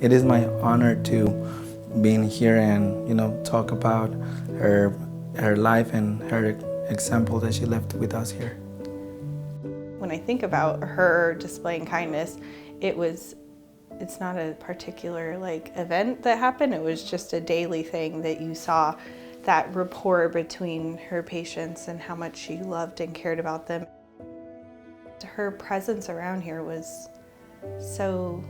It is my honor to be in here and, talk about her life and her example that she left with us here. When I think about her displaying kindness, it's not a particular event that happened. It was just a daily thing that you saw, that rapport between her patients and how much she loved and cared about them. Her presence around here was so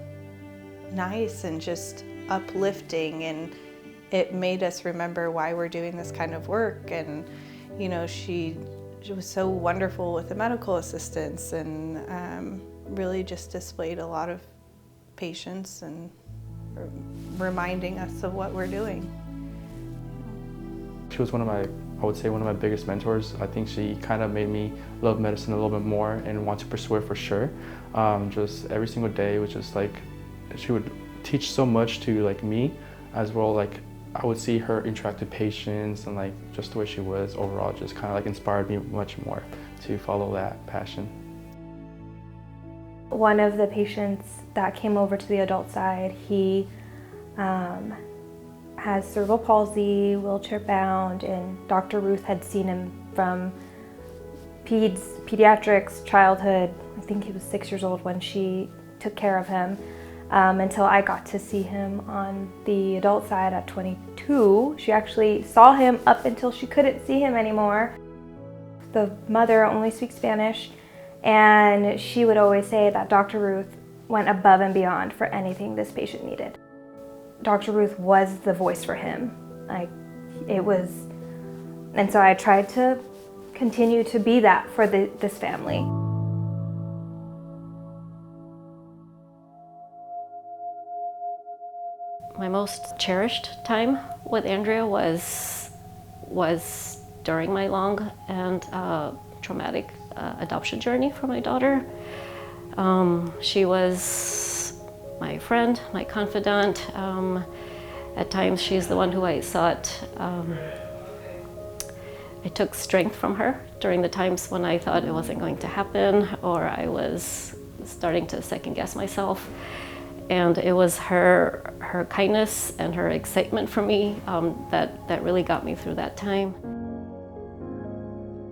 nice and just uplifting, and it made us remember why we're doing this kind of work. And she was so wonderful with the medical assistants, and really just displayed a lot of patience and reminding us of what we're doing. She was one of my biggest mentors. I think she kind of made me love medicine a little bit more and want to pursue it for sure. Just every single day was just she would teach so much to me as well. I would see her interact with patients, and just the way she was overall just kind of inspired me much more to follow that passion. One of the patients that came over to the adult side, he has cerebral palsy, wheelchair bound, and DrRuth had seen him from pediatrics, childhood. I think he was 6 years old when she took care of him, until I got to see him on the adult side at 22. She actually saw him up until she couldn't see him anymore. The mother only speaks Spanish, and she would always say that DrRuth went above and beyond for anything this patient needed. DrRuth was the voice for him. And so I tried to continue to be that for this family. My most cherished time with Andrea was during my long and traumatic adoption journey for my daughter. She was my friend, my confidant. At times she's the one who I sought. I took strength from her during the times when I thought it wasn't going to happen, or I was starting to second guess myself. And it was her kindness and her excitement for me that really got me through that time.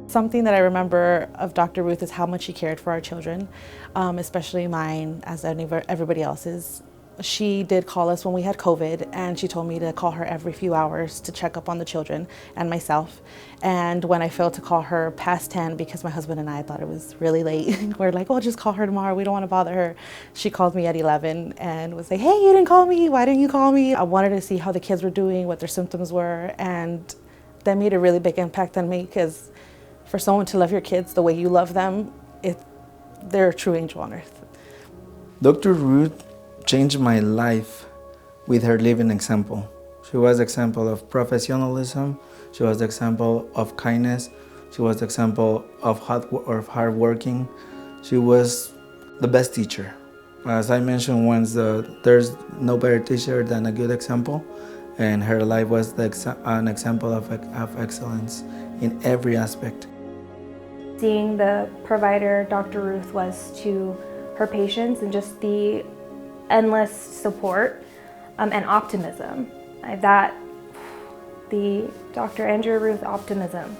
Something that I remember of DrRuth is how much she cared for our children, especially mine, as everybody else's. She did call us when we had COVID, and she told me to call her every few hours to check up on the children and myself. And when I failed to call her past 10 because my husband and I thought it was really late, we're like, oh, just call her tomorrow, we don't want to bother her. She called me at 11 and was like, hey, you didn't call me, why didn't you call me? I wanted to see how the kids were doing, what their symptoms were, and that made a really big impact on me, because for someone to love your kids the way you love them, they're a true angel on earth. DrRuth changed my life with her living example. She was example of professionalism. She was the example of kindness. She was the example of hard working. She was the best teacher. As I mentioned once, there's no better teacher than a good example, and her life was an example of excellence in every aspect. Seeing the provider DrRuth was to her patients, and just the endless support and optimism. The Dr. Andrea Ruth optimism,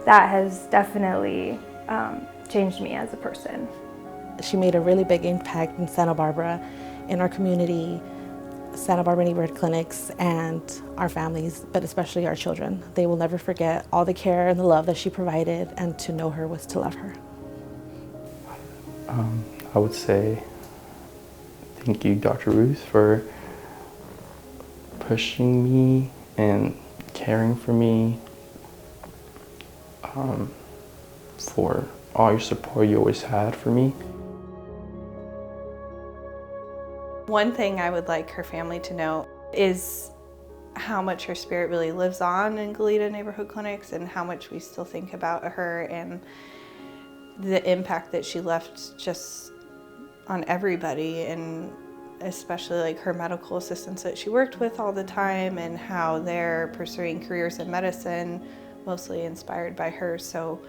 that has definitely changed me as a person. She made a really big impact in Santa Barbara, in our community, Santa Barbara neighborhood clinics, and our families, but especially our children. They will never forget all the care and the love that she provided, and to know her was to love her. I would say thank you, DrRuth, for pushing me and caring for me, for all your support you always had for me. One thing I would like her family to know is how much her spirit really lives on in Goleta neighborhood clinics, and how much we still think about her and the impact that she left just on everybody, and especially her medical assistants that she worked with all the time, and how they're pursuing careers in medicine, mostly inspired by her. So,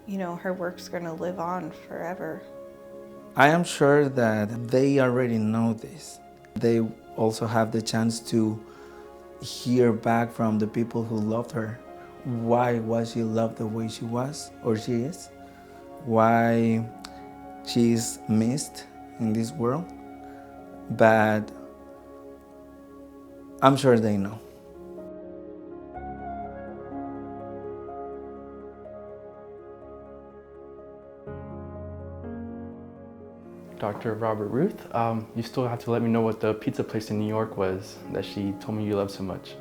her work's going to live on forever. I am sure that they already know this. They also have the chance to hear back from the people who loved her. Why was she loved the way she was or she is? Why she's missed in this world? But I'm sure they know. Dr. Robert Ruth, you still have to let me know what the pizza place in New York was that she told me you love so much.